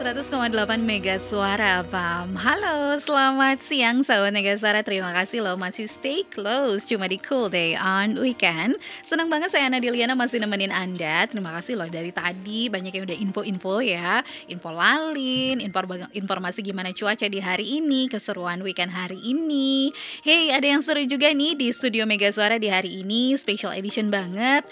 100,8 Mega Suara PAM. Halo, selamat siang sahabat Mega Suara. Terima kasih loh masih stay close cuma di Cool Day on Weekend. Senang banget saya Nadiliana masih nemenin Anda. Terima kasih loh dari tadi banyak yang udah info-info ya. Info lalin, informasi gimana cuaca di hari ini, keseruan weekend hari ini. Hey, ada yang seru juga nih di studio Mega Suara di hari ini, special edition banget.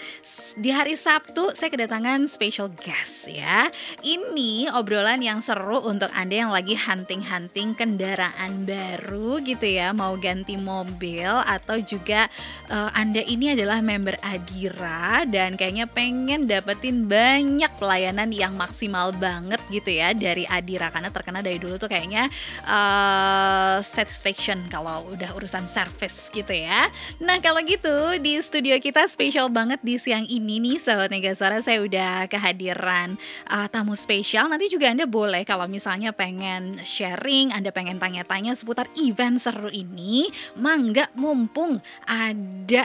Di hari Sabtu saya kedatangan special guest ya. Ini obrolan yang seru untuk Anda yang lagi hunting-hunting kendaraan baru gitu ya, mau ganti mobil atau juga Anda ini adalah member Adira dan kayaknya pengen dapetin banyak pelayanan yang maksimal banget gitu ya dari Adira, karena terkenal dari dulu tuh kayaknya satisfaction kalau udah urusan service gitu ya. Nah kalau gitu di studio kita spesial banget di siang ini nih Sobat Mega Suara, saya udah kehadiran tamu spesial. Nanti juga Anda boleh kalau misalnya pengen sharing, Anda pengen tanya-tanya seputar event seru ini, mangga mumpung ada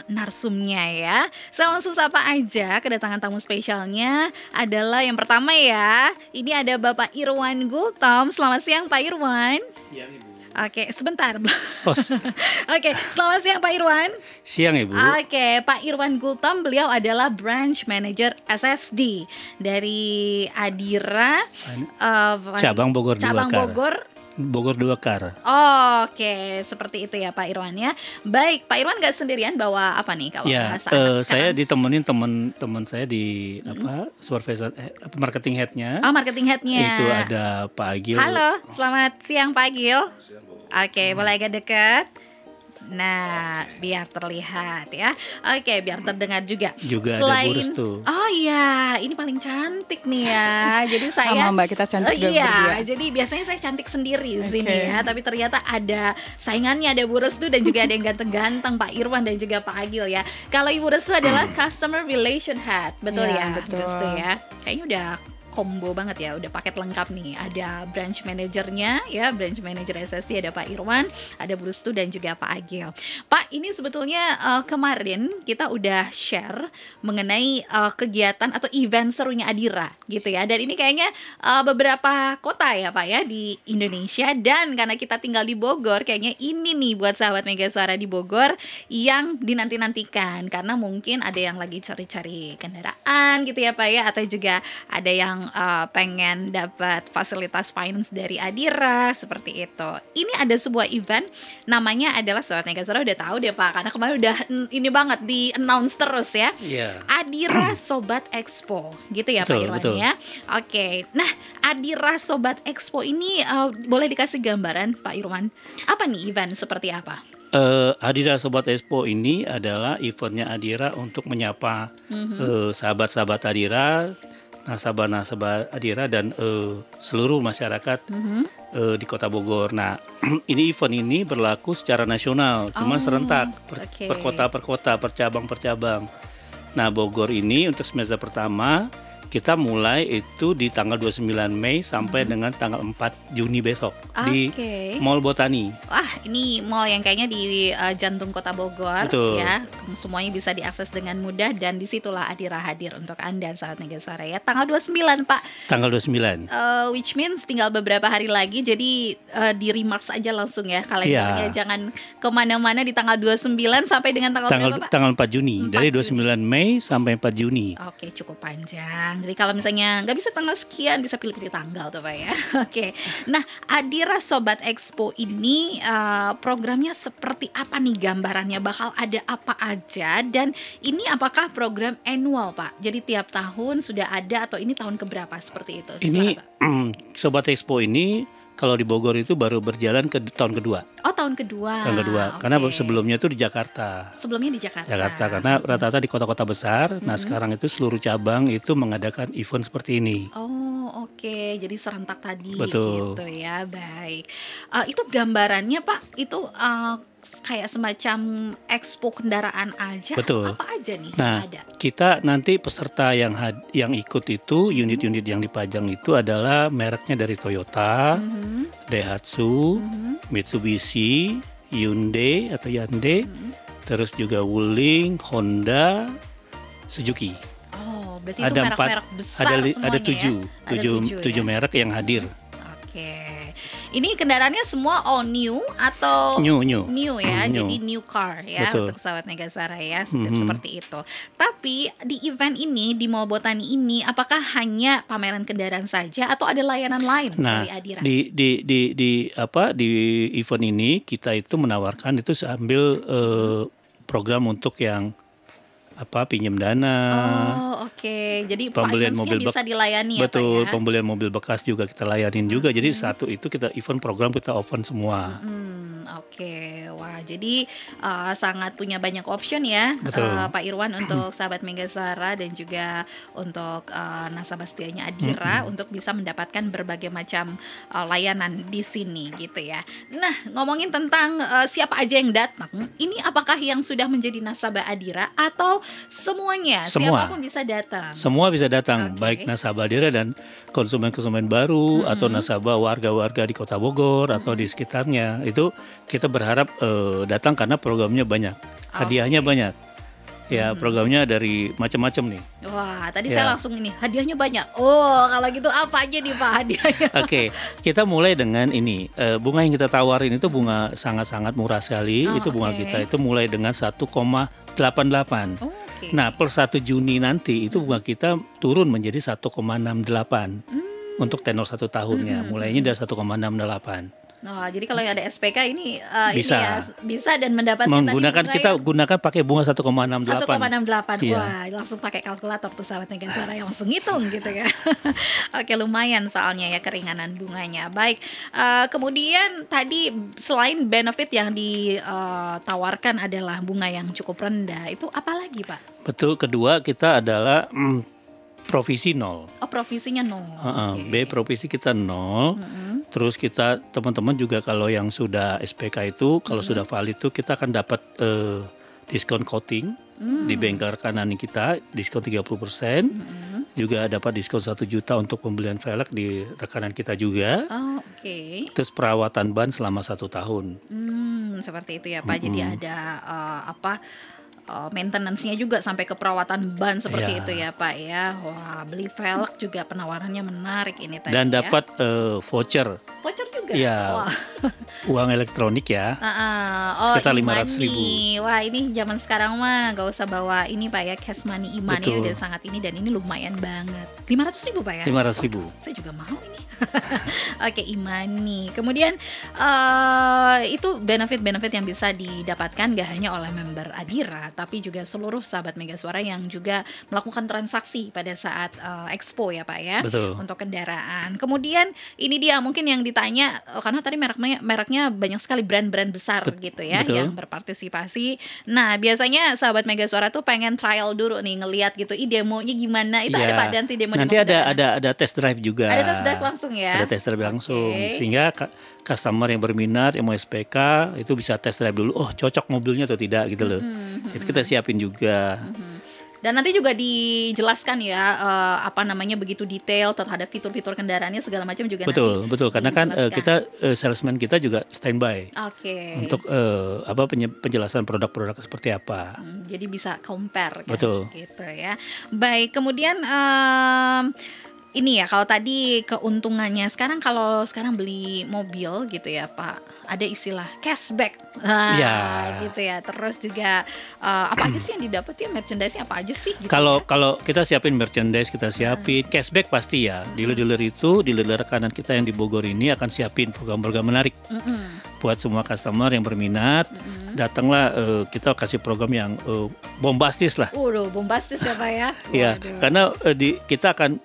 narsumnya ya. Saya langsung sapa aja kedatangan tamu spesialnya adalah yang pertama ya. Ini ada Bapak Irwan Gultom. Selamat siang Pak Irwan. Siang Ibu. Oke, sebentar. Pos. Oke, selamat siang Pak Irwan. Siang Ibu. Oke, Pak Irwan Gultom, beliau adalah Branch Manager SSD dari Adira Cabang Bogor Cabang Bogor 2 Kar. Oke, seperti itu ya Pak Irwan ya. Baik, Pak Irwan nggak sendirian bawa apa nih kalau Ya, bahasa anak saya sekarang? ditemenin teman saya di supervisor marketing headnya. Oh, marketing headnya. Itu ada Pak Agil. Halo, selamat siang Pak Agil. Oke, boleh agak dekat. Nah, biar terlihat ya. Oke, biar terdengar juga. Juga ada Bu Restu. Oh iya, ini paling cantik nih ya. Jadi saya sama Mbak, kita cantik juga iya, berdua. jadi biasanya saya cantik sendiri di sini ya. Tapi ternyata ada saingannya, ada Bu Restu dan juga ada yang ganteng-ganteng, Pak Irwan dan juga Pak Agil ya. Kalau Ibu Restu adalah Customer Relation Head, betul Iya, ya? betul. Restu ya. Kayaknya udah combo banget ya, udah paket lengkap nih. Ada branch manajernya ya, branch manager SSD, ada Pak Irwan, ada Bu Restu dan juga Pak Agil. Pak, ini sebetulnya kemarin kita udah share mengenai kegiatan atau event serunya Adira gitu ya. Dan ini kayaknya beberapa kota ya Pak ya di Indonesia, dan karena kita tinggal di Bogor, kayaknya ini nih buat sahabat Mega Suara di Bogor yang dinanti-nantikan, karena mungkin ada yang lagi cari-cari kendaraan gitu ya Pak ya, atau juga ada yang pengen dapat fasilitas finance dari Adira seperti itu. Ini ada sebuah event namanya adalah, Sobat Mega Suara udah tahu deh Pak, karena kemarin udah ini banget di announce terus ya. Iya. Adira Sobat Expo gitu ya Pak Betul, Irwan betul. ya. Oke. Nah, Adira Sobat Expo ini boleh dikasih gambaran Pak Irwan, apa nih event seperti apa? Adira Sobat Expo ini adalah eventnya Adira untuk menyapa sahabat-sahabat Adira, nasabah-nasabah Adira dan seluruh masyarakat di Kota Bogor. Nah, ini event ini berlaku secara nasional, cuma serentak per kota, per cabang. Nah, Bogor ini untuk semester pertama kita mulai itu di tanggal 29 Mei sampai dengan tanggal 4 Juni besok di Mall Botani. Wah, ini mall yang kayaknya di jantung Kota Bogor. Betul. Ya. Semuanya bisa diakses dengan mudah dan disitulah Adira hadir untuk Anda sahabat Mega Suara ya. Tanggal 29 Pak. Tanggal 29. Which means tinggal beberapa hari lagi, jadi di remarks aja langsung ya kalendernya. Jangan kemana-mana di tanggal 29 sampai dengan tanggal berapa Pak? Tanggal 4 Juni. 4 Dari Juni. 29 Mei sampai 4 Juni. Oke, cukup panjang. Jadi kalau misalnya nggak bisa tanggal sekian, bisa pilih-pilih tanggal tuh Pak ya. Oke. Nah, Adira Sobat Expo ini programnya seperti apa nih gambarannya? Bakal ada apa aja? Dan ini apakah program annual Pak? Jadi tiap tahun sudah ada atau ini tahun keberapa seperti itu? Ini Silakan, Pak. Sobat Expo ini kalau di Bogor itu baru berjalan ke tahun kedua. Oh, tahun kedua. Karena Oke. sebelumnya itu di Jakarta. Sebelumnya di Jakarta. Karena rata-rata di kota-kota besar. Nah, sekarang itu seluruh cabang itu mengadakan event seperti ini. Oh, oke. Jadi serentak tadi. Betul. Gitu ya. Baik. Itu gambarannya Pak, itu kayak semacam expo kendaraan aja. Betul. Apa aja nih Nah, yang ada? kita nanti peserta yang ikut itu, unit-unit yang dipajang itu adalah mereknya dari Toyota, Daihatsu, Mitsubishi, Hyundai atau Hyundai, terus juga Wuling, Honda, Suzuki. Oh, berarti itu Ada merek-merek besar ada semuanya tujuh, ya? Ada tujuh tujuh ya? merek yang hadir. Oke. Ini kendaraannya semua all new atau New. new ya? New. Jadi new car ya Betul. untuk sahabat Megasara ya, Mhm. seperti itu. Tapi di event ini, di Mall Botani ini, apakah hanya pameran kendaraan saja atau ada layanan lain Nah, dari Adira? di event ini kita itu menawarkan itu sambil program untuk yang pinjam dana, Oh, oke. Jadi pembelian finance-nya mobil bisa dilayani ya, Pak betul, ya? pembelian mobil bekas juga kita layanin juga. Jadi satu itu kita event program kita open semua. Oke. Wah, jadi sangat punya banyak option ya, Betul. Pak Irwan, untuk sahabat Megasara dan juga untuk nasabah setianya Adira untuk bisa mendapatkan berbagai macam layanan di sini gitu ya. Nah, ngomongin tentang siapa aja yang datang, ini apakah yang sudah menjadi nasabah Adira atau semuanya? Semua. Siapapun bisa datang. Semua bisa datang, Oke. baik nasabah Adira dan konsumen-konsumen baru atau nasabah warga-warga di Kota Bogor atau di sekitarnya. Itu kita berharap datang karena programnya banyak, hadiahnya Oke. banyak. Ya, programnya dari macam-macam nih. Wah, tadi Ya. saya langsung ini, hadiahnya banyak. Oh, kalau gitu apa aja nih Pak hadiahnya? Oke, kita mulai dengan ini. Bunga yang kita tawarin itu bunga sangat-sangat murah sekali. Oh, Itu bunga oke. kita itu mulai dengan 1,88. Oh, oke. Nah, per 1 Juni nanti itu bunga kita turun menjadi 1,68 untuk tenor 1 tahunnya. Mulainya dari 1,68. Nah, jadi kalau yang ada SPK ini Bisa. ini ya, bisa dan mendapatkan Menggunakan tadi kita bunga gunakan pakai bunga 1,68. 1,68. Iya. Wah, langsung pakai kalkulator tuh sahabat Megasara yang langsung ngitung gitu ya. Oke, lumayan soalnya ya keringanan bunganya. Baik, kemudian tadi selain benefit yang ditawarkan adalah bunga yang cukup rendah, itu apa lagi Pak? Betul, kedua kita adalah provisi 0. Oh, provisinya 0. Oke. B provisi kita 0. Terus kita teman-teman juga kalau yang sudah SPK itu kalau sudah valid itu kita akan dapat diskon coating di bengkel kanan kita, diskon 30%. Juga dapat diskon 1 juta untuk pembelian velg di rekanan kita juga. Oh, oke. Terus perawatan ban selama 1 tahun. Seperti itu ya Pak. Jadi ada maintenance-nya juga sampai ke perawatan ban seperti Iya. itu ya Pak ya. Wah, beli velg juga penawarannya menarik ini tadi Dan ya. dapat voucher, voucher juga. Iya. Wah. uang elektronik ya. Oh, Sekitar e-money. Wah, ini zaman sekarang mah gak usah bawa ini Pak ya, cash money, e-money Betul. udah sangat ini, dan ini lumayan banget. 500.000 Pak ya? 500.000. Saya juga mau ini. Oke, e-money. Kemudian itu benefit-benefit yang bisa didapatkan gak hanya oleh member Adira, tapi juga seluruh sahabat Megasuara yang juga melakukan transaksi pada saat expo ya Pak ya. Betul. Untuk kendaraan. Kemudian ini dia mungkin yang ditanya, karena tadi mereknya banyak sekali brand-brand besar gitu ya betul. yang berpartisipasi. Nah, biasanya sahabat Megasuara tuh pengen trial dulu nih, ngelihat gitu, demonya gimana. Itu ada Iya. Pak nanti demo Nanti ada test drive juga. Ada test drive langsung ya. Ada test drive langsung. Oke. Sehingga customer yang berminat yang mau SPK itu bisa test drive dulu. Oh, cocok mobilnya atau tidak gitu loh. Itu kita siapin juga. Dan nanti juga dijelaskan ya begitu detail terhadap fitur-fitur kendaraannya segala macam juga Betul, nanti betul. Karena kan dijelaskan. kita salesman kita juga standby Oke. untuk penjelasan produk-produk seperti apa. Jadi bisa compare kan, Betul. gitu ya. Baik, kemudian ini ya, kalau tadi keuntungannya, kalau sekarang beli mobil gitu ya Pak, ada istilah cashback. Ya. Gitu ya. Terus juga apa aja sih yang didapat ya, merchandise-nya apa aja sih gitu Kalau ya? kalau kita siapin merchandise, kita siapin cashback pasti ya. Dealer-dealer rekanan kita yang di Bogor ini akan siapin program-program menarik buat semua customer yang berminat. Datanglah, kita kasih program yang bombastis lah. Bombastis ya Pak ya. Ya, Waduh. karena kita akan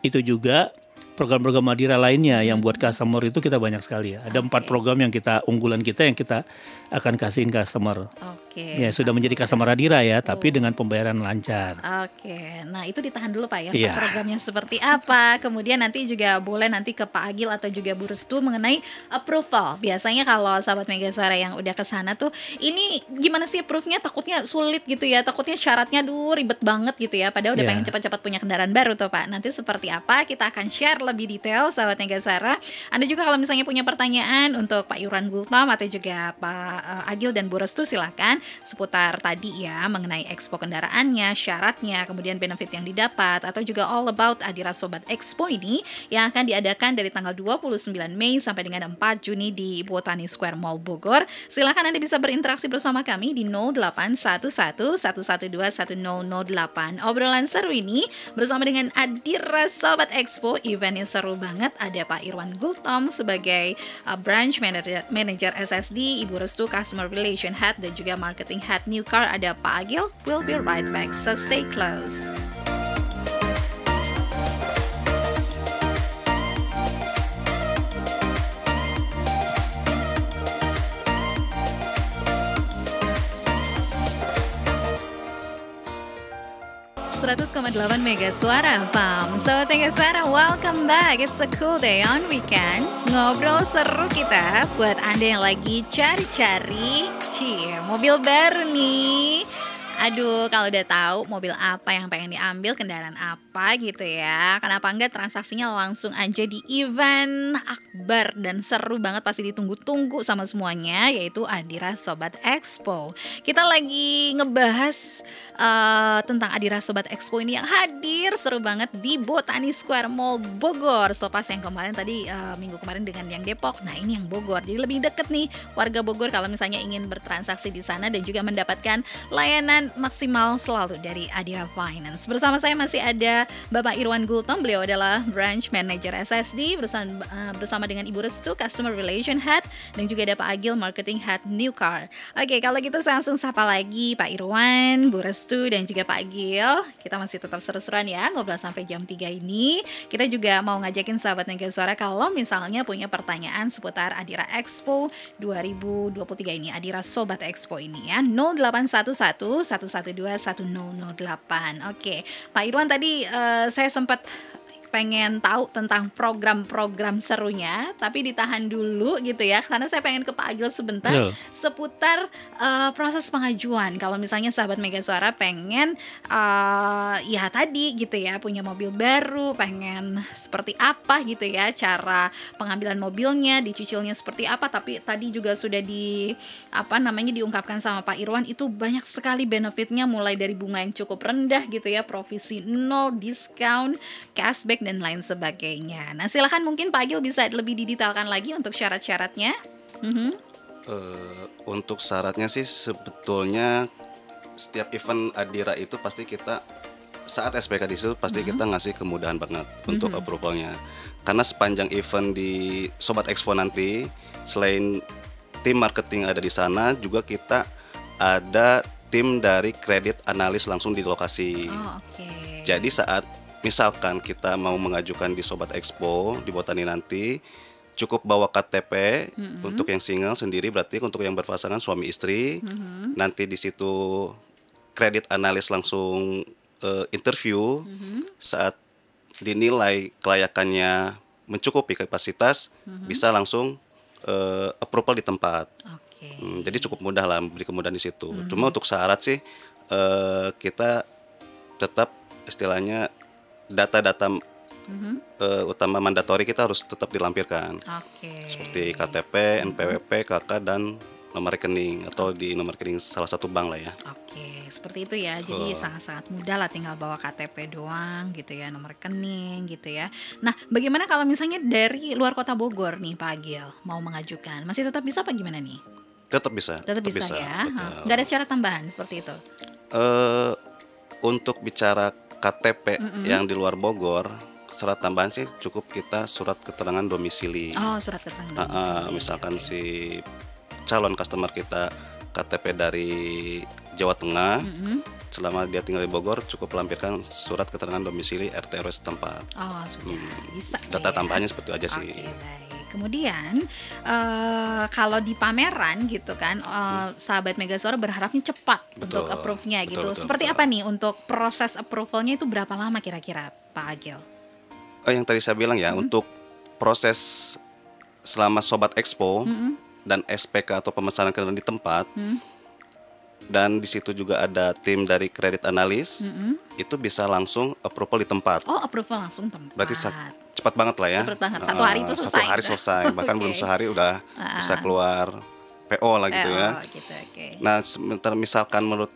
itu juga program-program Adira lainnya yang buat customer itu kita banyak sekali ya. Ada 4 program yang unggulan kita yang kita akan kasihin customer. Oke. Ya, sudah menjadi customer Adira ya, tapi dengan pembayaran lancar. Oke, nah itu ditahan dulu Pak ya, Iya. programnya seperti apa. Kemudian nanti juga boleh nanti ke Pak Agil atau juga Bu Restu mengenai approval. Biasanya kalau sahabat Megasuara yang udah ke sana tuh, ini gimana sih approve-nya, takutnya sulit gitu ya, takutnya syaratnya ribet banget gitu ya. Padahal udah Iya. pengen cepat-cepat punya kendaraan baru tuh Pak. Nanti seperti apa kita akan share lebih detail sahabat Negasara. Anda juga kalau misalnya punya pertanyaan untuk Pak Irwan Gultom atau juga Pak Agil dan Bu Restu, silakan seputar tadi ya, mengenai Expo kendaraannya, syaratnya, kemudian benefit yang didapat, atau juga all about Adira Sobat Expo ini yang akan diadakan dari tanggal 29 Mei sampai dengan 4 Juni di Botani Square Mall Bogor. Silakan Anda bisa berinteraksi bersama kami di 0811 112 1008. Obrolan seru ini bersama dengan Adira Sobat Expo. Eventnya seru banget. Ada Pak Irwan Gultom sebagai Branch Manager SSD, Ibu Restu Customer Relation Head dan juga Marketing Head New Car. Ada Pak Agil. We'll be right back, so stay close. 100,8 Mega Suara FM. Sobat Negasara, welcome back. It's a cool day on weekend. Ngobrol seru kita buat Anda yang lagi cari-cari mobil baru nih. Aduh, kalau udah tahu mobil apa yang pengen diambil, kendaraan apa gitu ya, kenapa enggak transaksinya langsung aja di event akbar dan seru banget, pasti ditunggu-tunggu sama semuanya, yaitu Adira Sobat Expo. Kita lagi ngebahas tentang Adira Sobat Expo ini yang hadir seru banget di Botani Square Mall Bogor. Selepas yang kemarin tadi minggu kemarin dengan yang Depok, nah ini yang Bogor. Jadi lebih deket nih warga Bogor kalau misalnya ingin bertransaksi di sana dan juga mendapatkan layanan maksimal selalu dari Adira Finance. Bersama saya masih ada Bapak Irwan Gultom, beliau adalah Branch Manager SSD, bersama dengan Ibu Restu Customer Relation Head, dan juga ada Pak Agil Marketing Head New Car. Oke, kalau gitu saya langsung sapa lagi Pak Irwan, Bu Restu, dan juga Pak Agil. Kita masih tetap seru-seruan ya, ngobrol sampai jam 3 ini. Kita juga mau ngajakin sahabat Negasara kalau misalnya punya pertanyaan seputar Adira Expo 2023 ini, Adira Sobat Expo ini ya, 0811 112 1008. Oke, Pak Irwan, tadi saya sempat pengen tahu tentang program-program serunya, tapi ditahan dulu gitu ya, karena saya pengen ke Pak Agil sebentar seputar proses pengajuan. Kalau misalnya sahabat Mega Suara pengen ya tadi gitu ya, punya mobil baru, pengen seperti apa gitu ya, cara pengambilan mobilnya, dicicilnya seperti apa. Tapi tadi juga sudah diungkapkan sama Pak Irwan, itu banyak sekali benefitnya, mulai dari bunga yang cukup rendah gitu ya, provisi 0, diskon, cashback dan lain sebagainya. Nah, silakan mungkin Pak Agil bisa lebih didetailkan lagi untuk syarat-syaratnya. Untuk syaratnya sih sebetulnya setiap event Adira itu pasti kita saat SPK di situ pasti kita ngasih kemudahan banget untuk approvalnya. Karena sepanjang event di Sobat Expo nanti, selain tim marketing ada di sana, juga kita ada tim dari kredit analis langsung di lokasi. Jadi saat misalkan kita mau mengajukan di Sobat Expo di Botani nanti, cukup bawa KTP untuk yang single sendiri, berarti untuk yang berpasangan suami istri. Nanti di situ kredit analis langsung interview. Saat dinilai kelayakannya mencukupi kapasitas, bisa langsung approval di tempat. Jadi cukup mudah lah, beri kemudahan di situ. Cuma untuk syarat sih kita tetap istilahnya data-data utama mandatori kita harus tetap dilampirkan, seperti KTP, NPWP, KK, dan nomor rekening atau di nomor rekening salah satu bank lah ya. Seperti itu ya. Jadi sangat-sangat mudah lah, tinggal bawa KTP doang gitu ya, nomor rekening gitu ya. Nah, bagaimana kalau misalnya dari luar kota Bogor nih Pak Agil mau mengajukan, masih tetap bisa apa gimana nih? Tetap bisa. Tetap bisa ya. Nggak ada syarat tambahan seperti itu? Untuk bicara KTP yang di luar Bogor, syarat tambahan sih cukup kita surat keterangan domisili. Surat keterangan domisili. Misalkan si calon customer kita KTP dari Jawa Tengah, selama dia tinggal di Bogor cukup lampirkan surat keterangan domisili RT RW setempat. Sudah bisa. Data tambahannya seperti itu aja sih. Baik. Kemudian kalau di pameran gitu kan, sahabat Mega Suara berharapnya cepat untuk approve-nya gitu. Seperti apa nih untuk proses approval-nya, itu berapa lama kira-kira Pak Agil? Yang tadi saya bilang ya, untuk proses selama Sobat Expo dan SPK atau pemesanan kendaraan di tempat, dan di situ juga ada tim dari kredit analis, itu bisa langsung approval di tempat. Approval langsung tempat. Berarti cepat banget lah ya. Cepat banget. Satu hari itu selesai. Satu hari selesai. Bahkan belum sehari udah bisa keluar PO lah gitu ya. Gitu, Nah, sementara misalkan menurut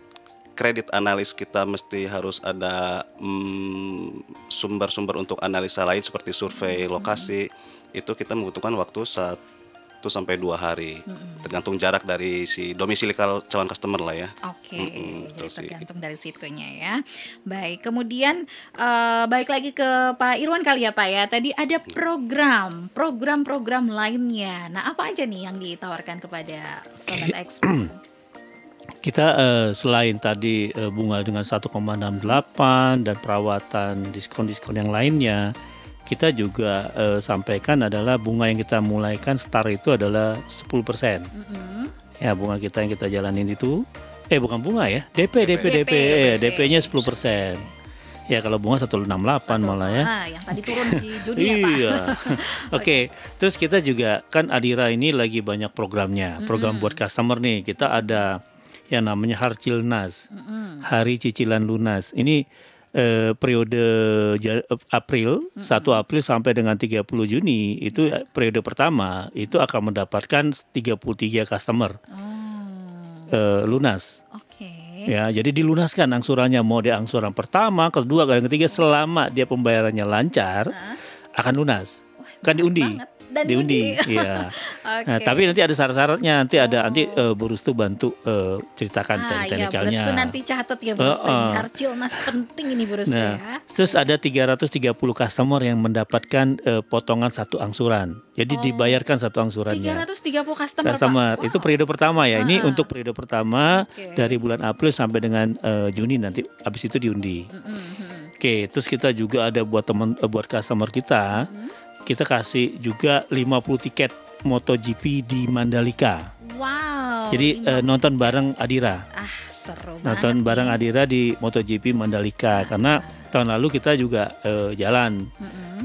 kredit analis kita mesti harus ada sumber-sumber untuk analisa lain seperti survei lokasi. Itu kita membutuhkan waktu 1-2 hari, tergantung jarak dari si domisili calon customer lah ya. Jadi tergantung dari situnya ya. Baik, kemudian balik lagi ke Pak Irwan kali ya Pak ya. Tadi ada program lainnya. Nah, apa aja nih yang ditawarkan kepada Sobat Expo? Kita selain tadi bunga dengan 1,68 dan perawatan diskon-diskon yang lainnya, kita juga sampaikan adalah bunga yang kita mulaikan start itu adalah 10%. Ya, bunga kita yang kita jalanin itu bukan bunga ya, DP-nya 10%. Ya, kalau bunga 168 malah ya. Yang tadi turun di Juni ya Pak. Iya. Oke. Terus kita juga kan Adira ini lagi banyak programnya. Program buat customer nih. Kita ada yang namanya Harcilnas, Hari Cicilan Lunas. Ini periode April, 1 April sampai dengan 30 Juni itu periode pertama itu akan mendapatkan 33 customer lunas. Ya, jadi dilunaskan angsurannya, mau dia angsuran pertama, kedua, ketiga, selama dia pembayarannya lancar akan lunas. Kan diundi. Diundi, iya. Nah, tapi nanti ada syarat-syaratnya. Nanti Bu Rustu bantu ceritakan teknikalnya. Bu Rustu nanti catat ya Bu Rustu. Harcilnas penting ini Bu Rustu ya. Terus ada 330 customer yang mendapatkan potongan satu angsuran. Jadi dibayarkan satu angsurannya. 330 customer. Wow. Itu periode pertama ya. Ini untuk periode pertama dari bulan April sampai dengan Juni, nanti habis itu diundi. Oke, terus kita juga ada buat customer kita. Kita kasih juga 50 tiket MotoGP di Mandalika. Wow. Jadi nonton bareng Adira. Seru nonton banget bareng Adira di MotoGP Mandalika. Karena tahun lalu kita juga jalan.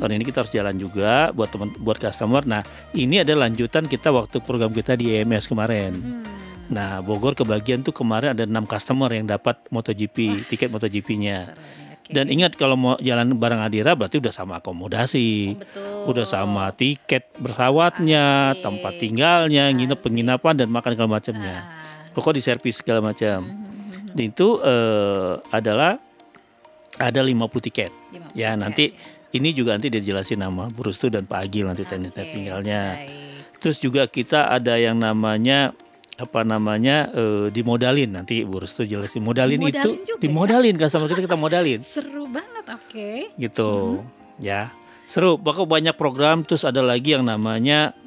Tahun ini kita harus jalan juga buat customer. Nah, ini ada lanjutan kita waktu program kita di EMS kemarin. Nah, Bogor kebagian tuh kemarin ada 6 customer yang dapat MotoGP, tiket MotoGP-nya. Dan ingat, kalau mau jalan bareng Adira berarti udah sama akomodasi, udah sama tiket pesawatnya, tempat tinggalnya, penginapan dan makan segala macamnya. Pokok diservis segala macam. Dan itu adalah ada 50 tiket. Ya, nanti ini juga nanti dijelasin nama Bu Rustu dan Pak Agil nanti tempat tinggalnya. Terus juga kita ada yang namanya dimodalin, nanti Bu Rustu jelasin. Dimodalin customer kita modalin. Seru banget, gitu. Ya, seru. Bakal banyak program. Terus ada lagi yang namanya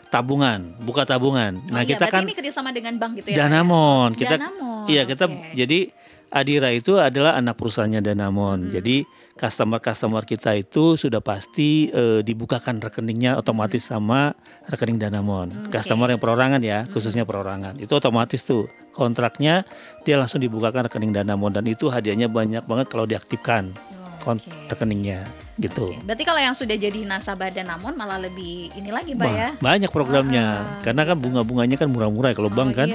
tabungan, buka tabungan. Nah, kita kan ini kerjasama dengan bank gitu ya. Danamon. Danamon. Jadi Adira itu adalah anak perusahaannya Danamon. Jadi customer kita itu sudah pasti dibukakan rekeningnya otomatis sama rekening Danamon. Customer yang perorangan ya, khususnya perorangan. Itu otomatis tuh kontraknya dia langsung dibukakan rekening Danamon, dan itu hadiahnya banyak banget kalau diaktifkan rekeningnya gitu. Berarti kalau yang sudah jadi nasabah Danamon malah lebih ini lagi Pak ya. Banyak programnya. Karena kan bunga-bunganya kan murah-murah kalau bank kan.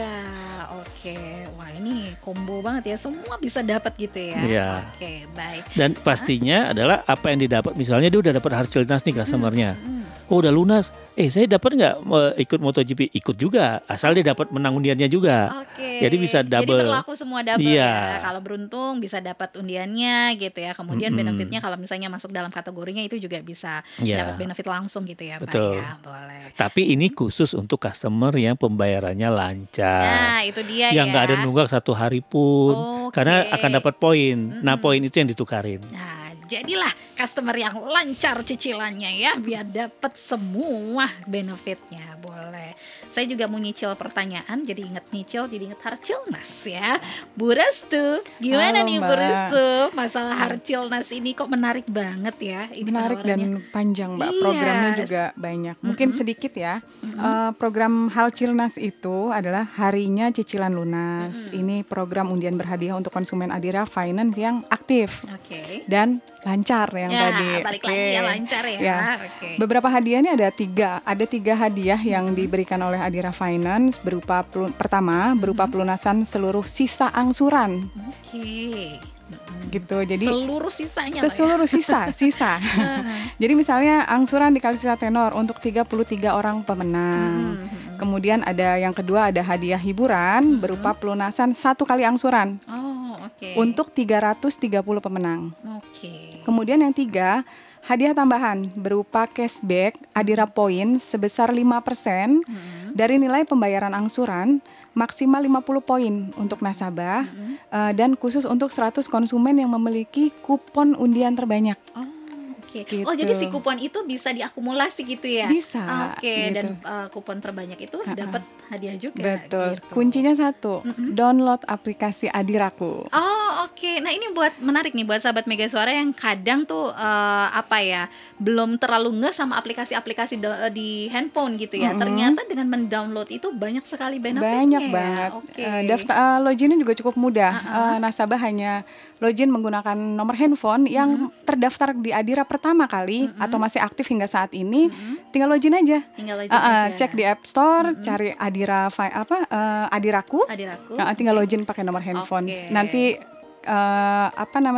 Combo banget ya, semua bisa dapat gitu ya. Iya. Oke, baik. Dan pastinya adalah apa yang didapat, misalnya dia udah dapat Harcilnas nih customernya. Oh, udah lunas. Saya dapat nggak ikut MotoGP? Ikut juga, asal dia dapat menang undiannya juga. Jadi bisa double. Jadi berlaku semua double ya. Kalau beruntung bisa dapat undiannya gitu ya. Kemudian benefitnya kalau misalnya masuk dalam kategorinya itu juga bisa dapat benefit langsung gitu ya Pak ya. Boleh. Tapi ini khusus untuk customer yang pembayarannya lancar. Nah, itu dia yang nggak ada nunggak 1 hari pun. Karena akan dapat poin. Nah, poin itu yang ditukarin. Nah, jadilah customer yang lancar cicilannya ya, biar dapat semua benefitnya. Boleh. Saya juga mau nyicil pertanyaan, jadi inget nyicil, jadi inget Harcilnas ya. Bu Rustu, gimana nih Bu Rustu? Masalah Harcilnas ini kok menarik banget ya? Ini menarik dan panjang Mbak. Programnya juga banyak. Mungkin sedikit ya. Program Harcilnas itu adalah harinya cicilan lunas. Ini program undian berhadiah untuk konsumen Adira Finance yang aktif dan lancar yang tadi. Balik lagi ya, lancar ya. Beberapa hadiahnya ada 3. Ada 3 hadiah yang diberikan oleh Adira Finance berupa pertama berupa pelunasan seluruh sisa angsuran. gitu. Jadi seluruh sisanya seluruh sisa. Jadi misalnya angsuran dikali sisa tenor untuk 33 orang pemenang. Kemudian ada yang kedua, ada hadiah hiburan berupa pelunasan 1 kali angsuran. Untuk 330 pemenang. Kemudian yang 3, hadiah tambahan berupa cashback Adira Point sebesar 5% dari nilai pembayaran angsuran maksimal 50 poin untuk nasabah dan khusus untuk 100 konsumen yang memiliki kupon undian terbanyak. Gitu. Oh, jadi si kupon itu bisa diakumulasi gitu ya? Bisa. Gitu. Dan kupon terbanyak itu dapat hadiah juga. Betul. Gitu. Kuncinya 1, download aplikasi Adiraku. Oh, oke. Nah, ini menarik nih buat sahabat Mega Suara yang kadang tuh belum terlalu ngeh sama aplikasi-aplikasi di handphone gitu ya. Ternyata dengan mendownload itu banyak sekali benefitnya. Banyak banget. Daftar loginnya juga cukup mudah. Nasabah hanya login menggunakan nomor handphone yang terdaftar di Adira pertama kali atau masih aktif hingga saat ini, tinggal login aja. Cek di App Store, cari Adiraku. Tinggal login pakai nomor handphone. Nanti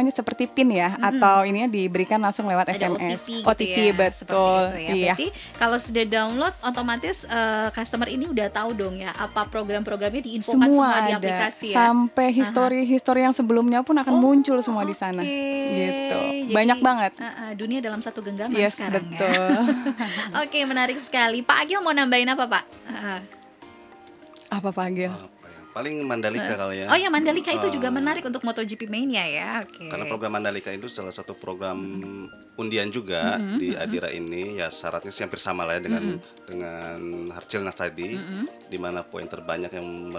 seperti PIN ya, atau ini diberikan langsung lewat ada SMS. OTP, betul. Ya. Berarti kalau sudah download otomatis customer ini udah tahu dong ya apa program-programnya diinfokan semua di aplikasi ya. Sampai histori yang sebelumnya pun akan muncul semua di sana. Gitu. Jadi, banyak banget. Dunia dalam satu genggaman sekarang betul. Ya. Oke, menarik sekali. Pak Agil mau nambahin apa, Pak? Apa Pak Agil? Paling Mandalika kali ya. Oh ya, Mandalika itu juga menarik untuk MotoGP Mania ya. Karena program Mandalika itu salah satu program undian juga di Adira ini. Ya syaratnya sih hampir sama lah ya dengan Harcilnas tadi, di mana poin terbanyak yang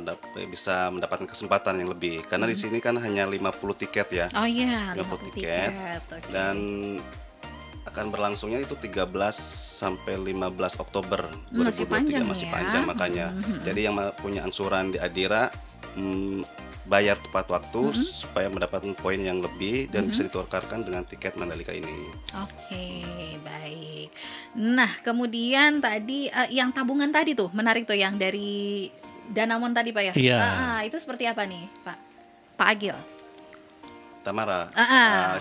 bisa mendapatkan kesempatan yang lebih. Karena di sini kan hanya 50 tiket ya. Oh iya, 50 tiket. Dan akan berlangsungnya itu 13 sampai 15 Oktober 2023, masih panjang makanya. Jadi yang punya angsuran di Adira bayar tepat waktu supaya mendapatkan poin yang lebih dan bisa ditukarkan dengan tiket Mandalika ini. Oke, baik. Nah, kemudian tadi yang tabungan tadi tuh menarik tuh, yang dari Danamon tadi Pak ya. Iya. Itu seperti apa nih Pak Agil? Tamara,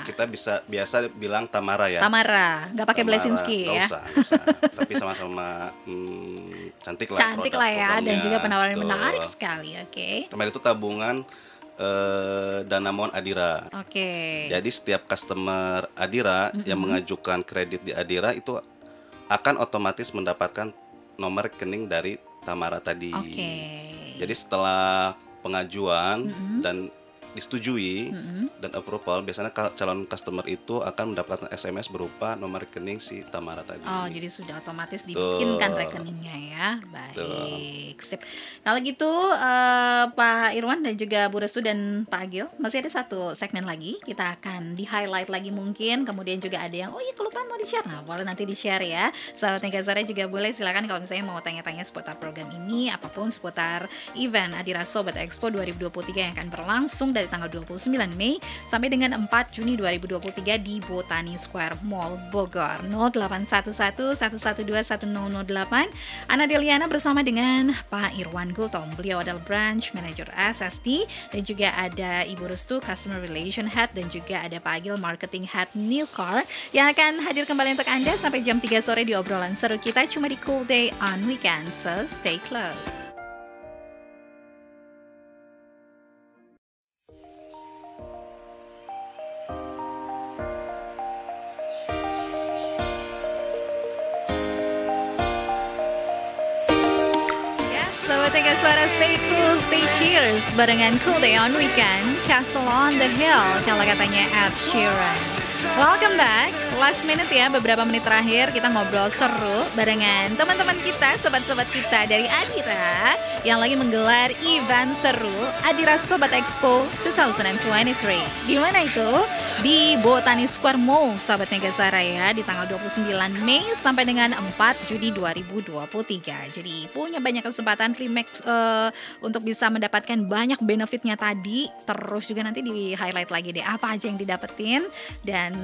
kita biasa bilang Tamara ya. Tamara, nggak pakai Blesinski ya. Nggak usah. Tapi sama-sama cantik lah ya, dan juga penawaran menarik sekali. Kemarin itu tabungan Danamon Adira. Jadi setiap customer Adira yang mengajukan kredit di Adira itu akan otomatis mendapatkan nomor rekening dari Tamara tadi. Jadi setelah pengajuan dan disetujui dan approval, biasanya calon customer itu akan mendapatkan SMS berupa nomor rekening si Tamara tadi. Oh, jadi sudah otomatis dibikinkan rekeningnya ya. Baik, sip. Kalau gitu Pak Irwan dan juga Bu Restu dan Pak Agil, masih ada satu segmen lagi. Kita akan di-highlight lagi mungkin. Kemudian juga ada yang kelupaan mau di-share. Nah, boleh nanti di-share ya. Sahabat Mega Suara juga boleh silakan kalau misalnya mau tanya-tanya seputar program ini, apapun seputar event Adira Sobat Expo 2023 yang akan berlangsung dari tanggal 29 Mei sampai dengan 4 Juni 2023 di Botani Square Mall Bogor. 0811-112-1008. Ana Deliana bersama dengan Pak Irwan Gultom. Beliau adalah Branch Manager SST, dan juga ada Ibu Restu Customer Relation Head, dan juga ada Pak Agil Marketing Head New Car yang akan hadir kembali untuk Anda sampai jam 3 sore di obrolan seru kita cuma di Cool Day on Weekend. So stay close. Mega Suara, stay cool, stay cheers barengan Cool Day on Weekend, Castle on the Hill kalau katanya Ed Sheeran. Welcome back. Last minute ya, beberapa menit terakhir kita ngobrol seru barengan teman-teman kita, sobat-sobat kita dari Adira yang lagi menggelar event seru Adira Sobat Expo 2023. Di mana itu? di Botani Square Mall, sahabat Negasara ya, di tanggal 29 Mei sampai dengan 4 Juni 2023. Jadi punya banyak kesempatan Primax untuk bisa mendapatkan banyak benefitnya tadi. Terus juga nanti di highlight lagi deh apa aja yang didapetin dan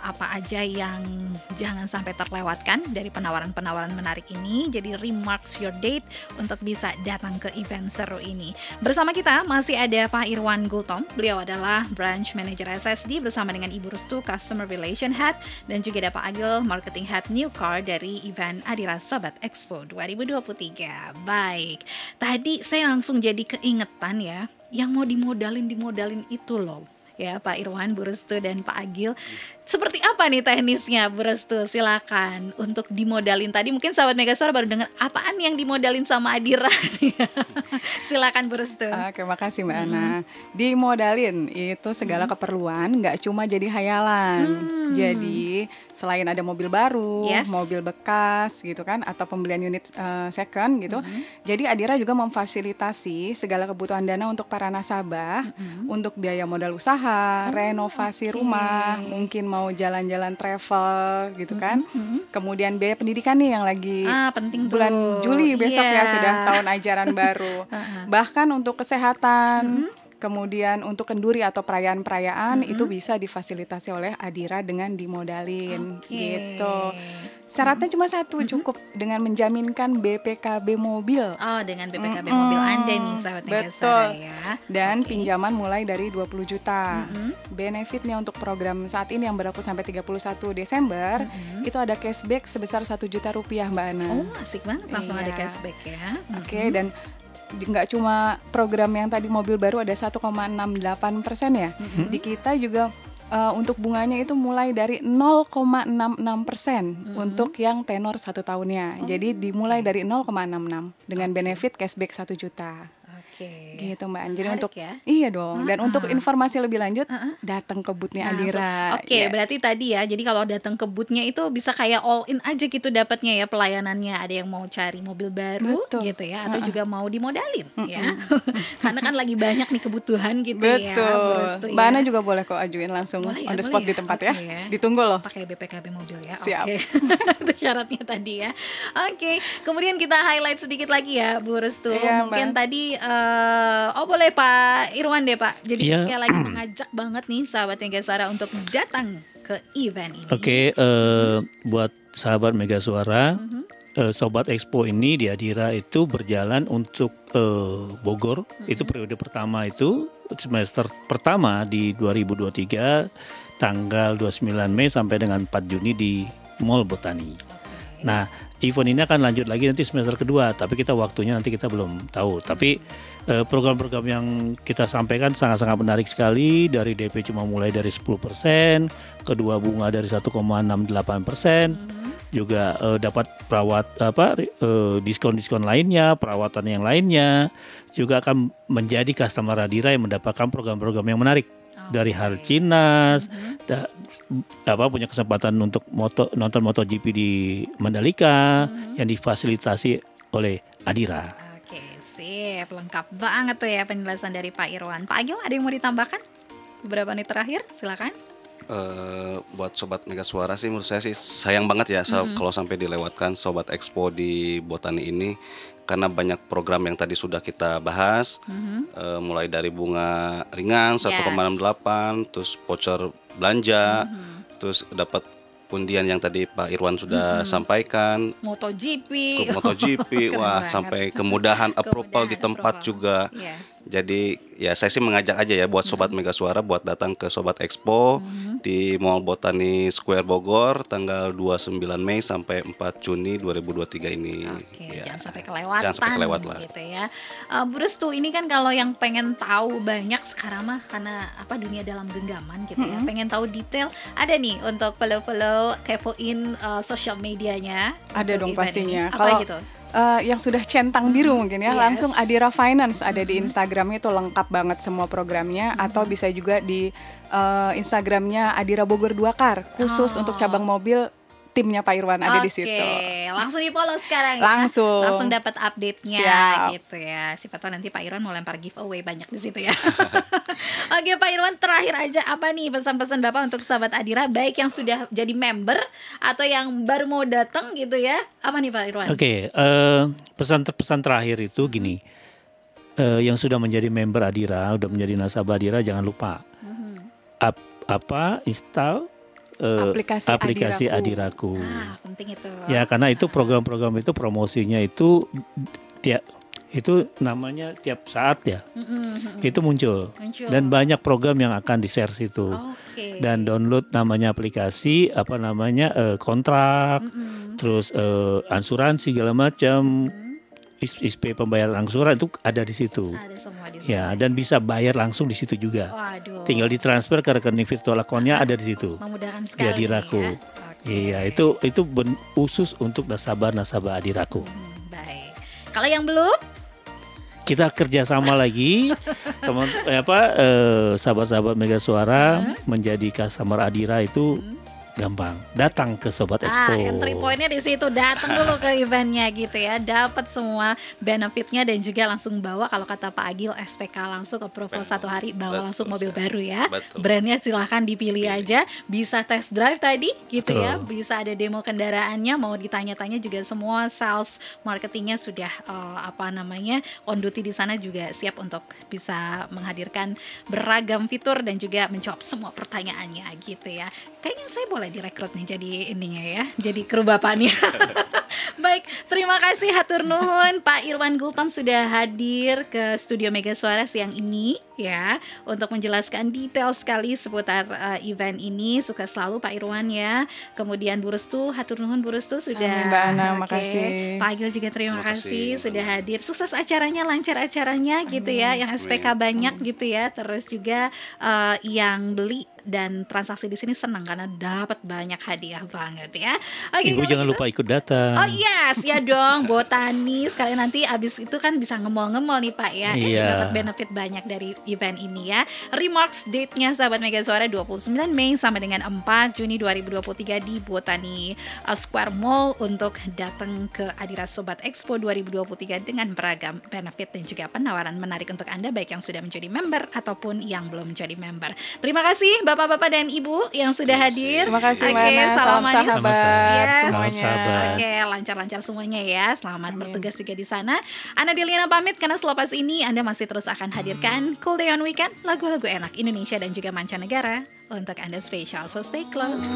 apa aja yang jangan sampai terlewatkan dari penawaran-penawaran menarik ini. Jadi remarks your date untuk bisa datang ke event seru ini. Bersama kita masih ada Pak Irwan Gultom. Beliau adalah Branch Manager SSD bersama dengan Ibu Restu Customer Relation Head dan juga ada Pak Agil Marketing Head New Car dari event Adira Sobat Expo 2023. Baik, tadi saya langsung jadi keingetan ya, yang mau dimodalin itu loh. Ya Pak Irwan, Bu Restu dan Pak Agil, seperti apa nih teknisnya Bu Restu? Silakan untuk dimodalin. Tadi mungkin sahabat Megasuara baru dengar apaan yang dimodalin sama Adira. Silakan Bu Restu. Oke, makasih Mbak Ana. Dimodalin itu segala keperluan, nggak cuma jadi hayalan. Jadi selain ada mobil baru, mobil bekas gitu kan, atau pembelian unit second gitu. Jadi Adira juga memfasilitasi segala kebutuhan dana untuk para nasabah, untuk biaya modal usaha, renovasi rumah, mungkin mau jalan-jalan travel gitu kan. Kemudian biaya pendidikan nih yang lagi penting bulan Juli besok ya, sudah tahun ajaran baru. Bahkan untuk kesehatan, kemudian untuk kenduri atau perayaan-perayaan itu bisa difasilitasi oleh Adira dengan dimodalin gitu. Syaratnya cuma satu, cukup dengan menjaminkan BPKB mobil. Oh, dengan BPKB mobil Anda nih sahabat Negasara ya. Dan pinjaman mulai dari 20 juta. Benefitnya untuk program saat ini yang berlaku sampai 31 Desember, itu ada cashback sebesar 1 juta rupiah Mbak Ana. Oh, asik banget, langsung ada cashback ya. Oke, dan nggak cuma program yang tadi mobil baru ada 1,68% ya. Di kita juga untuk bunganya itu mulai dari 0,66% untuk yang tenor 1 tahunnya. Jadi dimulai dari 0,66 dengan benefit cashback 1 juta. Gitu Mbak An. Jadi untuk iya dong. Dan untuk informasi lebih lanjut datang ke booth-nya Adira. Berarti tadi ya. Jadi kalau datang ke booth-nya itu bisa kayak all in aja gitu dapatnya ya pelayanannya. Ada yang mau cari mobil baru gitu ya, atau juga mau dimodalin ya. Karena kan lagi banyak nih kebutuhan gitu ya. Betul. Mbak Ana juga boleh kok ajuin langsung on the spot di tempat ya. Ditunggu loh. Pakai BPKB mobil ya. Siap. Itu syaratnya tadi ya. Kemudian kita highlight sedikit lagi ya Bu Restu. Mungkin tadi boleh Pak Irwan deh Pak. Jadi sekali lagi mengajak banget nih sahabat Megasuara untuk datang ke event ini. Buat sahabat Megasuara, Sobat Expo ini di Adira itu berjalan untuk Bogor. Itu periode pertama itu semester pertama di 2023 tanggal 29 Mei sampai dengan 4 Juni di Mall Botani. Nah, event ini akan lanjut lagi nanti semester kedua, tapi kita waktunya nanti kita belum tahu. Tapi program-program yang kita sampaikan sangat-sangat menarik sekali. Dari DP cuma mulai dari 10%, kedua bunga dari 1,68%, juga dapat diskon-diskon lainnya, perawatan yang lainnya, juga akan menjadi customer Adira yang mendapatkan program-program yang menarik. Dari Halcinas, punya kesempatan untuk nonton MotoGP di Mandalika yang difasilitasi oleh Adira. Sip, lengkap banget tuh ya penjelasan dari Pak Irwan. Pak Agil, ada yang mau ditambahkan? Beberapa menit terakhir, silakan. Buat Sobat Megasuara sih menurut saya sih sayang banget ya kalau sampai dilewatkan Sobat Expo di Botani ini, karena banyak program yang tadi sudah kita bahas, mulai dari bunga ringan 1,68, terus voucher belanja, terus dapat undian yang tadi Pak Irwan sudah sampaikan, MotoGP, wah sampai kemudahan approval di tempat juga. Jadi ya saya sih mengajak aja ya buat Sobat Megasuara buat datang ke Sobat Expo di Mall Botani Square Bogor tanggal 29 Mei sampai 4 Juni 2023 ini. Jangan sampai kelewatan. Jangan sampai kelewat lah. Gitu ya. Bu Restu, ini kan kalau yang pengen tahu banyak sekarang mah karena dunia dalam genggaman gitu ya. Pengen tahu detail, ada nih untuk follow kepoin social medianya. Ada dong pastinya. Apa gitu? Yang sudah centang biru mungkin ya, langsung Adira Finance ada di Instagramnya, itu lengkap banget semua programnya. Atau bisa juga di Instagramnya Adira Bogor 2 Car, khusus untuk cabang mobil timnya Pak Irwan ada di situ. Oke, langsung di follow sekarang ya. Langsung Dapat update-nya. Siap. Gitu ya. Siapa tahu nanti Pak Irwan mau lempar giveaway banyak di situ ya. Oke Pak Irwan, terakhir aja apa nih pesan-pesan Bapak untuk sahabat Adira, baik yang sudah jadi member atau yang baru mau datang gitu ya. Apa nih Pak Irwan? Oke, pesan terakhir itu gini. Yang sudah menjadi member Adira, udah menjadi nasabah Adira, jangan lupa install aplikasi Adiraku. Penting itu. Ya, karena itu program-program itu promosinya itu namanya tiap saat ya. Itu muncul. Dan banyak program yang akan di-share situ. Dan download namanya aplikasi, kontrak, terus asuransi segala macam. ISP pembayaran angsuran itu ada di situ. Ada semua di situ. Ya, dan bisa bayar langsung di situ juga. Waduh. Tinggal ditransfer ke rekening virtual account-nya ada di situ. Memudahkan sekali. Di Adiraku. Iya, itu khusus untuk nasabah Adiraku. Baik. Kalau yang belum, kita kerjasama lagi, sahabat-sahabat Mega Suara menjadi customer Adira itu gampang. Datang ke Sobat Expo. Entry point-nya di situ, datang dulu ke eventnya gitu ya. Dapat semua benefitnya dan juga langsung bawa, kalau kata Pak Agil, SPK langsung approval 1 hari, bawa langsung mobil baru ya. Brandnya silahkan dipilih aja. Bisa test drive tadi gitu ya. Bisa ada demo kendaraannya, mau ditanya-tanya juga semua sales marketingnya sudah on duty di sana, juga siap untuk bisa menghadirkan beragam fitur dan juga menjawab semua pertanyaannya gitu ya. Kayaknya saya boleh direkrut nih jadi ininya ya, jadi kru bapaknya. Baik, terima kasih hatur nuhun Pak Irwan Gultom sudah hadir ke studio Mega Suara siang ini ya, untuk menjelaskan detail sekali seputar event ini. Sukses selalu Pak Irwan ya. Kemudian Bu Restu, hatur nuhun Bu Restu sudah. Mbak Ana, makasih. Pak Agil juga terima kasih sudah hadir. Sukses acaranya, lancar acaranya gitu ya, yang SPK banyak gitu ya. Terus juga yang beli dan transaksi di sini senang karena dapat banyak hadiah banget ya. Ibu jangan lupa ikut datang. Oh yes, ya dong, botani sekali nanti abis itu kan bisa ngemol-ngemol nih Pak ya. Dapat benefit banyak dari event ini ya. Remarks date-nya sahabat Mega Suara 29 Mei sampai dengan 4 Juni 2023 di Botani Square Mall untuk datang ke Adira Sobat Expo 2023 dengan beragam benefit dan juga penawaran menarik untuk Anda baik yang sudah menjadi member ataupun yang belum menjadi member. Terima kasih Bapak-bapak dan Ibu yang sudah hadir. Terima kasih Mbak Ana. Salam manis sahabat semuanya. Sahabat. Oke, lancar-lancar semuanya ya. Selamat bertugas juga di sana. Ana Diliana pamit karena selepas ini Anda masih terus akan hadirkan Cool Day on Weekend, lagu-lagu enak Indonesia dan juga mancanegara untuk Anda spesial. So stay close.